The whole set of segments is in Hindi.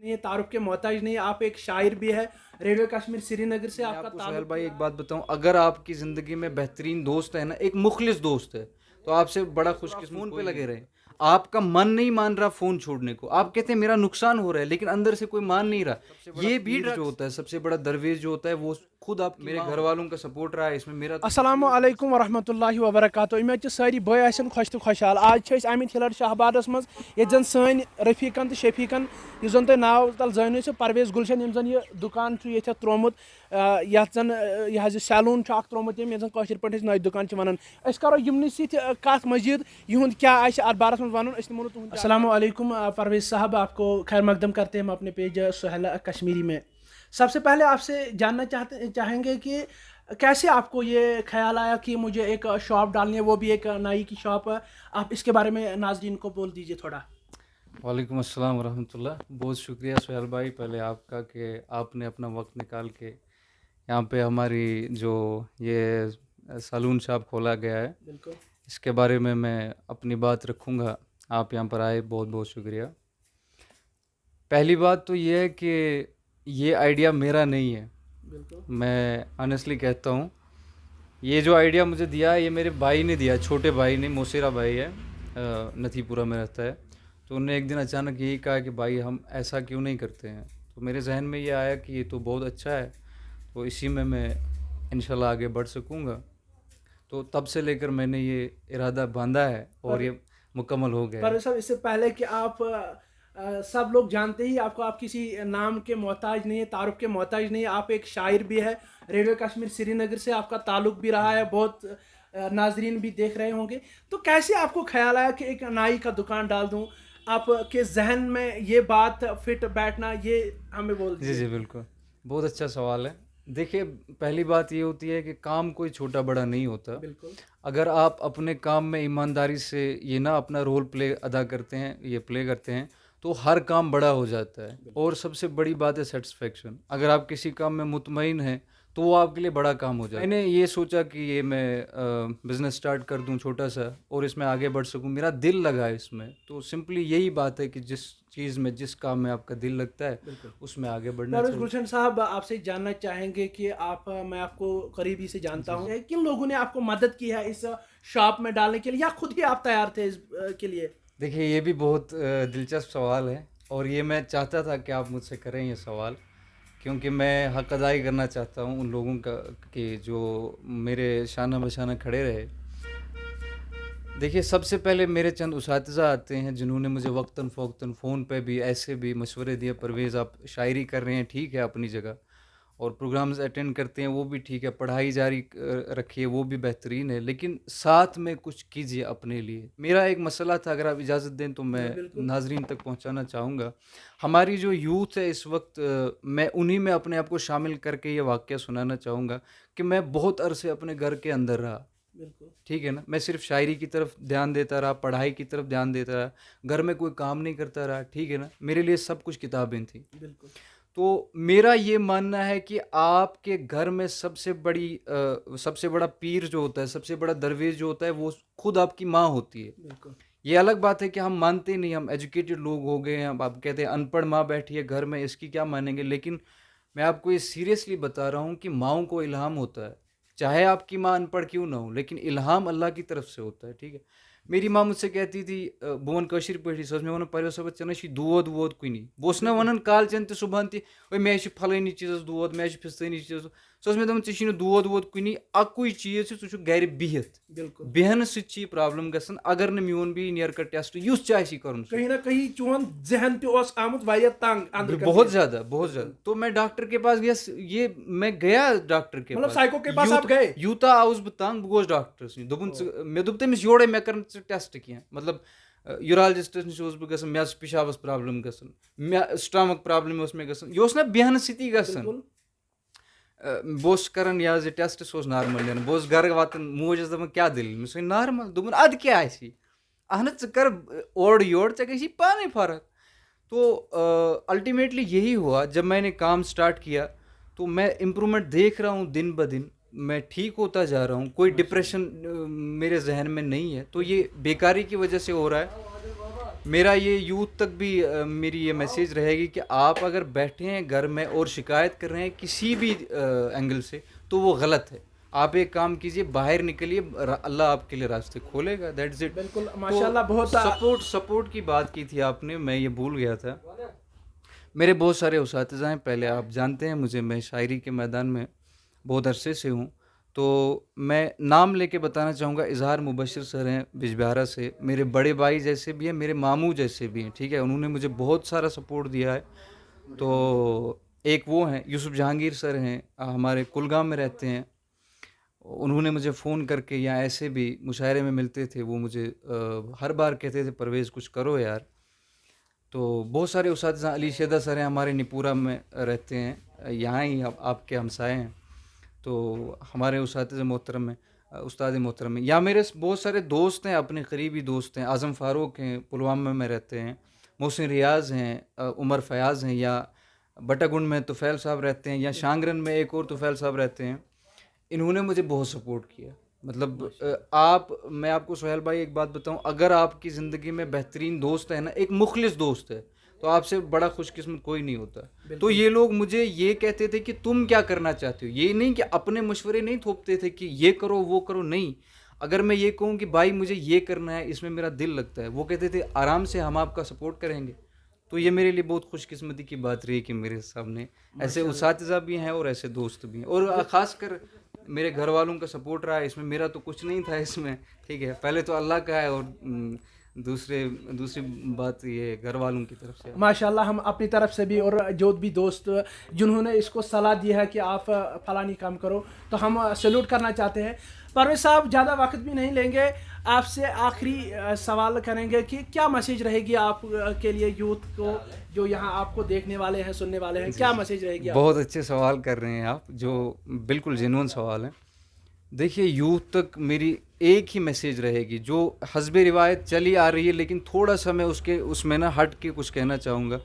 ये तारुफ के मोहताज नहीं, आप एक शायर भी है। रेडियो कश्मीर श्रीनगर से मैं आपका आपको सोहेल ताल्लुक भाई भी एक रहा बात बताऊं, अगर आपकी ज़िंदगी में बेहतरीन दोस्त है ना, एक मुखलिस दोस्त है, तो आपसे बड़ा खुशकिस्मत फ़ोन पे लगे रहे। आपका मन नहीं मान रहा फ़ोन छोड़ने को, आप कहते हैं मेरा नुकसान हो रहा है, लेकिन अंदर से कोई मान नहीं रहा। ये भी जो होता है, सबसे बड़ा दरवेश जो होता है, वो खुद आप मेरे घर वालों का सपोर्ट रहा है इसमें, मेरा तो अस्सलामु अलैकुम वरहमतुल्लाहि वबरकातुहू। इमेज सारी बय आसन खुश तो खुशहाल। आज आमित हिलर शाहबादस मज ये जन सन रफीकन तो शफीकन यह जन तुम नाव तल जानो सो परवेज गुलशन यम जन ये दुकान ये त्रोमुत ये जन यह सैलून त्रोमुत यम जन कशर पे नई दुकान वनान। करो यमन सत मजीद यहद क्या अत बारस मज वन। अस्सलामु अलैकुम परवेज साहब, आपको खैर मकदम करते हैं हम अपने पेज सोहेल कश्मीरी में। सबसे पहले आपसे जानना चाहेंगे कि कैसे आपको ये ख्याल आया कि मुझे एक शॉप डालनी है, वो भी एक नाई की शॉप है। आप इसके बारे में नाज़रीन को बोल दीजिए थोड़ा। वालेकुम अस्सलाम वरहमतुल्लाह। बहुत शुक्रिया सोहेल भाई पहले आपका कि आपने अपना वक्त निकाल के यहाँ पे हमारी जो ये सैलून शॉप खोला गया है, बिल्कुल। इसके बारे में मैं अपनी बात रखूँगा। आप यहाँ पर आए, बहुत बहुत शुक्रिया। पहली बात तो ये है कि ये आइडिया मेरा नहीं है, बिल्कुल। मैं ऑनेस्टली कहता हूँ। ये जो आइडिया मुझे दिया है, ये मेरे भाई ने दिया, छोटे भाई ने, मोसेरा भाई है, नथीपुरा में रहता है। तो उन्होंने एक दिन अचानक यही कहा कि भाई हम ऐसा क्यों नहीं करते हैं। तो मेरे जहन में ये आया कि ये तो बहुत अच्छा है, तो इसी में मैं इंशाल्लाह आगे बढ़ सकूँगा। तो तब से लेकर मैंने ये इरादा बांधा है और ये मुकम्मल हो गया है। पर सब इससे पहले कि आप सब लोग जानते ही आपको, आप किसी नाम के मोहताज नहीं है, तारुफ के मोहताज नहीं है। आप एक शायर भी है। रेडियो कश्मीर श्रीनगर से आपका ताल्लुक भी रहा है, बहुत नाजरीन भी देख रहे होंगे। तो कैसे आपको ख्याल आया कि एक नाई का दुकान डाल दूं? आपके जहन में ये बात फिट बैठना, ये हमें बोल जी दीजिए। जी बिल्कुल, बहुत अच्छा सवाल है। देखिए, पहली बात ये होती है कि काम कोई छोटा बड़ा नहीं होता। बिल्कुल। अगर आप अपने काम में ईमानदारी से ये ना अपना रोल प्ले अदा करते हैं, ये प्ले करते हैं, तो हर काम बड़ा हो जाता है। और सबसे बड़ी बात है सेटिस्फेक्शन। अगर आप किसी काम में मुतमईन हैं, तो वो आपके लिए बड़ा काम हो जाता है। मैंने ये सोचा कि ये मैं बिज़नेस स्टार्ट कर दूं छोटा सा और इसमें आगे बढ़ सकूं, मेरा दिल लगा है इसमें। तो सिंपली यही बात है कि जिस चीज़ में, जिस काम में आपका दिल लगता है, उसमें आगे बढ़ना परवेज चाहिए। गुलशन साहब, आपसे जानना चाहेंगे कि आप, मैं आपको करीबी से जानता हूँ, किन लोगों ने आपको मदद की है इस शॉप में डालने के लिए, या खुद ही आप तैयार थे इस के लिए? देखिए, ये भी बहुत दिलचस्प सवाल है और ये मैं चाहता था कि आप मुझसे करें ये सवाल, क्योंकि मैं हक अदाई करना चाहता हूँ उन लोगों का कि जो मेरे शाना बशाना खड़े रहे। देखिए, सबसे पहले मेरे चंद उसातिज़ा आते हैं जिन्होंने मुझे वक्तन फ़ौक़्तन फ़ोन पे भी ऐसे भी मशवरे दिए, परवेज़ आप शायरी कर रहे हैं, ठीक है अपनी जगह, और प्रोग्राम्स अटेंड करते हैं, वो भी ठीक है, पढ़ाई जारी रखिए, वो भी बेहतरीन है, लेकिन साथ में कुछ कीजिए अपने लिए। मेरा एक मसला था, अगर आप इजाज़त दें तो मैं बिल्कुल। नाज़रीन तक पहुंचाना चाहूँगा। हमारी जो यूथ है इस वक्त, मैं उन्हीं में अपने आप को शामिल करके ये वाक़या सुनाना चाहूँगा कि मैं बहुत अरसे अपने घर के अंदर रहा, बिल्कुल। ठीक है ना। मैं सिर्फ शायरी की तरफ ध्यान देता रहा, पढ़ाई की तरफ ध्यान देता रहा, घर में कोई काम नहीं करता रहा, ठीक है ना। मेरे लिए सब कुछ किताबें थी। बिल्कुल। तो मेरा ये मानना है कि आपके घर में सबसे बड़ा पीर जो होता है, सबसे बड़ा दरवेश जो होता है, वो खुद आपकी माँ होती है। बिल्कुल। ये अलग बात है कि हम मानते नहीं, हम एजुकेटेड लोग हो गए हैं, अब आप कहते हैं अनपढ़ माँ बैठी है घर में, इसकी क्या मानेंगे। लेकिन मैं आपको ये सीरियसली बता रहा हूँ कि माँओं को इल्हाम होता है, चाहे आपकी माँ अनपढ़ क्यों ना हो, लेकिन इल्हाम अल्लाह की तरफ से होता है, ठीक है। मेरी माँ मुझसे कहती थी, बवन कशीर पे सो मे वन परवेज सब चेन दूध वोद कुनी, बस ना वन काल चन तो सुबह वे मे फलानी चीज़ दूध, मे फिस्तनी चीज़, सो मे दपान ऐ दूध वोद कुनी, अकुई चीज़ छु गर बिहित। बिल्कुल। बेहन सही प्रॉब्लम गसन, अगर न मोन भी नियर कट टेस्ट युस चाहे कर कहीं ना कहीं चुन जहन तो आमुत वाया तंग अंदर कर बहुत दिया। ज्यादा, बहुत ज्यादा। तो मैं डॉक्टर के पास गया, ये मैं गया डॉक्टर के मतलब पास, साइको के पास आप गए? यूता आउस बह तंग, बह गोस डॉक्टर सी दोपन मे दोप तमिस योड़े मे कर टेस्ट कह, मतलब यूरोलॉजिस्ट नश बह गसन, मे पेशाबस प्रॉब्लम गसन, मे स्टमक प्रॉब्लम मे गसन, यह ना बेहन सती गसन। बिल्कुल। बस करान यह टेस्ट, सह नार्मल नीन, बस घर वातान, मोज दपान क्या दलील, मे सो नार्मल, दोपन अद क्या अहन च कर ओर योर चे गई पाने फर्क। तो अल्टीमेटली यही हुआ, जब मैंने काम स्टार्ट किया तो मैं इम्प्रूवमेंट देख रहा हूँ दिन ब दिन, मैं ठीक होता जा रहा हूँ, कोई डिप्रेशन मेरे जहन में नहीं है। तो ये बेकारी की वजह से हो रहा है। मेरा ये यूथ तक भी मेरी ये मैसेज रहेगी कि आप अगर बैठे हैं घर में और शिकायत कर रहे हैं किसी भी एंगल से, तो वो गलत है। आप एक काम कीजिए, बाहर निकलिए, अल्लाह आपके लिए रास्ते खोलेगा, दैट्स इट। बिल्कुल माशाल्लाह, बहुत सपोर्ट की बात की थी आपने, मैं ये भूल गया था। मेरे बहुत सारे उसातिज़ा हैं, पहले आप जानते हैं मुझे, मैं शायरी के मैदान में बहुत अरसे से हूँ। तो मैं नाम लेके बताना चाहूँगा, इज़हार मुबशिर सर हैं बिजबिहारा से, मेरे बड़े भाई जैसे भी हैं, मेरे मामू जैसे भी हैं, ठीक है। उन्होंने मुझे बहुत सारा सपोर्ट दिया है। तो एक वो हैं यूसुफ जहांगीर सर हैं, हमारे कुलगाम में रहते हैं। उन्होंने मुझे फ़ोन करके या ऐसे भी मुशायरे में मिलते थे, वो मुझे हर बार कहते थे परवेज़ कुछ करो यार। तो बहुत सारे उस्ताद, अली शेदा सर हैं, हमारे निपुरा में रहते हैं, यहाँ ही आपके हमसाए हैं। तो हमारे उस्ताद मोहतरम हैं, उस्ताद मोहतरम हैं। या मेरे बहुत सारे दोस्त हैं, अपने करीबी दोस्त हैं, आज़म फ़ारूक हैं, पुलवामा में रहते हैं, मोहसिन रियाज़ हैं, उमर फयाज़ हैं, या बटागुंड में तुफ़ैल साहब रहते हैं, या शांगरन में एक और तुफ़ैल साहब रहते हैं। इन्होंने मुझे बहुत सपोर्ट किया। मतलब मैं आपको सोहेल भाई एक बात बताऊं, अगर आपकी ज़िंदगी में बेहतरीन दोस्त है ना, एक मुखलिस दोस्त है, तो आपसे बड़ा खुशकिस्मत कोई नहीं होता। तो ये लोग मुझे ये कहते थे कि तुम क्या करना चाहते हो, ये नहीं कि अपने मशवरे नहीं थोपते थे कि ये करो वो करो, नहीं। अगर मैं ये कहूँ कि भाई मुझे ये करना है, इसमें मेरा दिल लगता है, वो कहते थे आराम से हम आपका सपोर्ट करेंगे। तो ये मेरे लिए बहुत खुशकिस्मती की बात रही कि मेरे सामने ऐसे उसातिज़ा भी हैं और ऐसे दोस्त भी हैं, और ख़ासकर मेरे घर वालों का सपोर्ट रहा है इसमें। मेरा तो कुछ नहीं था इसमें, ठीक है। पहले तो अल्लाह का है, और दूसरी बात ये घर वालों की तरफ से। माशाल्लाह, हम अपनी तरफ से भी और जो भी दोस्त जिन्होंने इसको सलाह दी है कि आप फलानी काम करो, तो हम सैल्यूट करना चाहते हैं। परवेज़ साहब, ज़्यादा वक्त भी नहीं लेंगे, आपसे आखिरी सवाल करेंगे कि क्या मैसेज रहेगी आप के लिए यूथ को, जो यहाँ आपको देखने वाले हैं, सुनने वाले हैं, क्या मैसेज रहेगी? बहुत अच्छे सवाल कर रहे हैं आप, जो बिल्कुल जेन्युइन सवाल हैं। देखिए, यूथ तक मेरी एक ही मैसेज रहेगी, जो हस्बे रिवायत चली आ रही है, लेकिन थोड़ा सा मैं उसमें ना हट के कुछ कहना चाहूँगा।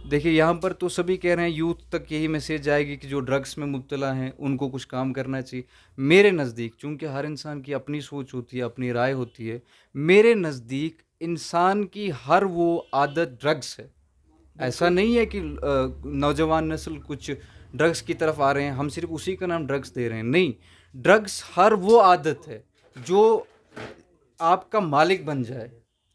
देखिए, यहाँ पर तो सभी कह रहे हैं, यूथ तक यही मैसेज जाएगी कि जो ड्रग्स में मुब्तला हैं उनको कुछ काम करना चाहिए। मेरे नज़दीक, चूँकि हर इंसान की अपनी सोच होती है, अपनी राय होती है, मेरे नज़दीक इंसान की हर वो आदत ड्रग्स है। ऐसा नहीं है कि नौजवान नस्ल कुछ ड्रग्स की तरफ आ रहे हैं, हम सिर्फ उसी का नाम ड्रग्स दे रहे हैं, नहीं। ड्रग्स हर वो आदत है जो आपका मालिक बन जाए,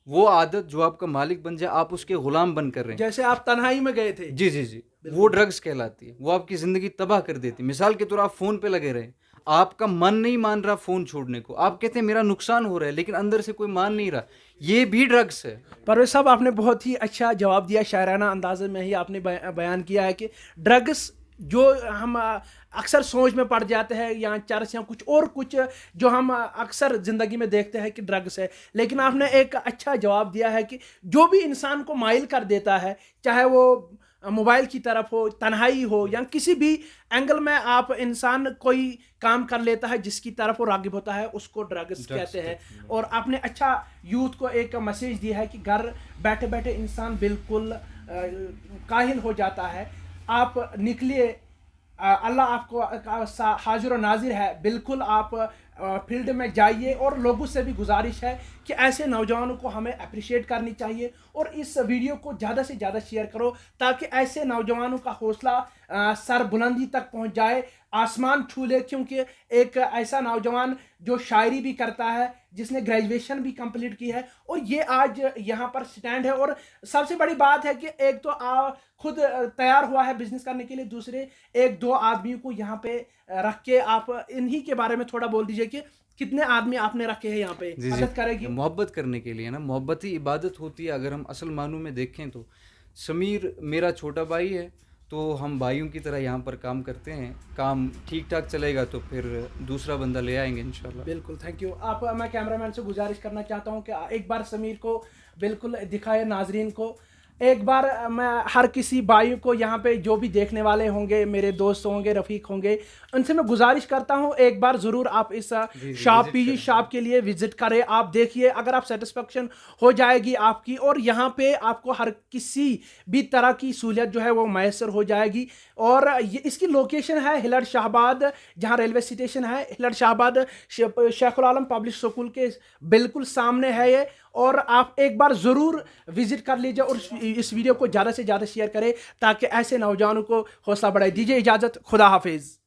वो आदत जो आपका मालिक बन जाए, आप उसके गुलाम बन कर रहे हैं। जैसे आप तन्हाई में गए थे, जी जी जी, वो ड्रग्स कहलाती है, वो आपकी ज़िंदगी तबाह कर देती है। मिसाल के तौर आप फ़ोन पे लगे रहे, आपका मन नहीं मान रहा फ़ोन छोड़ने को, आप कहते हैं मेरा नुकसान हो रहा है, लेकिन अंदर से कोई मान नहीं रहा, ये भी ड्रग्स है। परवेज़ साहब, आपने बहुत ही अच्छा जवाब दिया, शायराना अंदाज़े में ही आपने बयान किया है कि ड्रग्स जो हम अक्सर सोच में पड़ जाते हैं, या चर्च या कुछ जो हम अक्सर ज़िंदगी में देखते हैं कि ड्रग्स है, लेकिन आपने एक अच्छा जवाब दिया है कि जो भी इंसान को माइल कर देता है, चाहे वो मोबाइल की तरफ हो, तन्हाई हो, या किसी भी एंगल में आप इंसान कोई काम कर लेता है जिसकी तरफ वो रागिब होता है, उसको ड्रग्स कहते हैं। और आपने अच्छा यूथ को एक मैसेज दिया है कि घर बैठे बैठे इंसान बिल्कुल काहिल हो जाता है, आप निकलिए, अल्लाह आपको हाजिर और नाजिर है, बिल्कुल आप फील्ड में जाइए। और लोगों से भी गुजारिश है कि ऐसे नौजवानों को हमें अप्रिशिएट करनी चाहिए, और इस वीडियो को ज़्यादा से ज़्यादा शेयर करो, ताकि ऐसे नौजवानों का हौसला सर बुलंदी तक पहुंच जाए, आसमान छू ले। क्योंकि एक ऐसा नौजवान जो शायरी भी करता है, जिसने ग्रेजुएशन भी कंप्लीट की है, और ये आज यहाँ पर स्टैंड है। और सबसे बड़ी बात है कि एक तो खुद तैयार हुआ है बिजनेस करने के लिए, दूसरे एक दो आदमियों को यहाँ पे रख के, आप इन्हीं के बारे में थोड़ा बोल दीजिए कि कितने आदमी आपने रखे हैं यहाँ पे मदद करेगी? मोहब्बत करने के लिए ना, मोहब्बत ही इबादत होती है। अगर हम असल मानों में देखें तो समीर मेरा छोटा भाई है, तो हम भाइयों की तरह यहाँ पर काम करते हैं। काम ठीक ठाक चलेगा तो फिर दूसरा बंदा ले आएंगे इंशाल्लाह। बिल्कुल, थैंक यू। मैं कैमरामैन से गुजारिश करना चाहता हूँ कि एक बार समीर को बिल्कुल दिखाए नाजरीन को। एक बार मैं हर किसी भाई को यहाँ पे जो भी देखने वाले होंगे, मेरे दोस्त होंगे, रफ़ीक होंगे, उनसे मैं गुजारिश करता हूँ एक बार ज़रूर आप इस शॉप पीजी शॉप के लिए विज़िट करें। आप देखिए, अगर आप सेटिस्फेक्शन हो जाएगी आपकी, और यहाँ पे आपको हर किसी भी तरह की सहूलियत जो है वो मैसर हो जाएगी। और ये इसकी लोकेशन है हिलड़ शाहबाद, जहाँ रेलवे स्टेशन है। हिलड़ शाहबाद शेखुल आलम पब्लिक स्कूल के बिल्कुल सामने है ये। और आप एक बार ज़रूर विज़िट कर लीजिए और इस वीडियो को ज़्यादा से ज़्यादा शेयर करें ताकि ऐसे नौजवानों को हौसला बढ़ाए। दीजिए इजाज़त, खुदा हाफिज़।